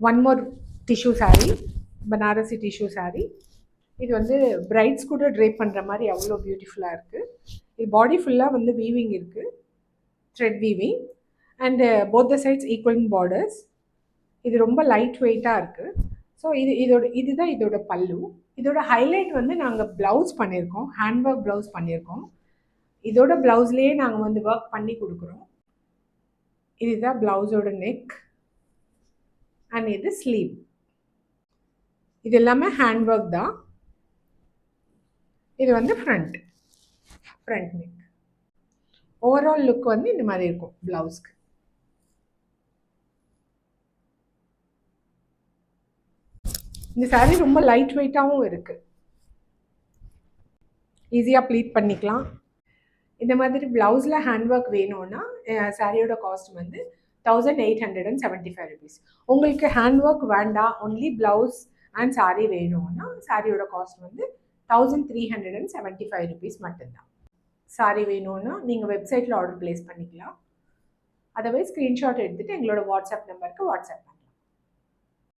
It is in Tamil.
One more tissue saree, Banarasi tissue saree. இது வந்து பிரைட்ஸ் கூட ட்ரேப் பண்ணுற மாதிரி அவ்வளோ பியூட்டிஃபுல்லாக இருக்குது. இது பாடி ஃபுல்லாக வந்து வீவிங் இருக்குது, thread weaving, and both the sides equal borders. இது ரொம்ப லைட் வெயிட்டாக இருக்குது. ஸோ இதுதான் இதோட பல்லு. இதோட ஹைலைட் வந்து நாங்கள் ப்ளவுஸ் பண்ணியிருக்கோம், ஹேண்ட் ஒர்க் ப்ளவுஸ் பண்ணியிருக்கோம். இதோட ப்ளவுஸ்லேயே நாங்கள் வந்து ஒர்க் பண்ணி கொடுக்குறோம். இதுதான் ப்ளவுஸோட நெக் அண்ட் இது ஸ்லீவ். இது எல்லாமே ஹேண்ட் ஒர்க் தான். இது வந்து ஃப்ரண்ட் நெக். ஓவரால் லுக் வந்து இந்த மாதிரி இருக்கும் ப்ளவுஸ்க்கு. இந்த saree ரொம்ப லைட் வெயிட்டாகவும் இருக்குது, ஈஸியாக ப்ளீட் பண்ணிக்கலாம். இந்த மாதிரி ப்ளவுஸில் ஹேண்ட் ஒர்க் வேணும்னா சாரியோட காஸ்ட் வந்து 1875 rupees. உங்களுக்கு ஹேண்ட் ஒர்க் வேண்டாம், ஒன்லி ப்ளவுஸ் அண்ட் சாரீ வேணும்னா சாரியோட காஸ்ட் வந்து 1375 rupees மட்டும்தான். சாரீ வேணும்னா நீங்கள் வெப்சைட்டில் ஆர்டர் ப்ளேஸ் பண்ணிக்கலாம். அதர்வைஸ் ஸ்க்ரீன்ஷாட் எடுத்துகிட்டு எங்களோட வாட்ஸ்அப் நம்பருக்கு வாட்ஸ்அப்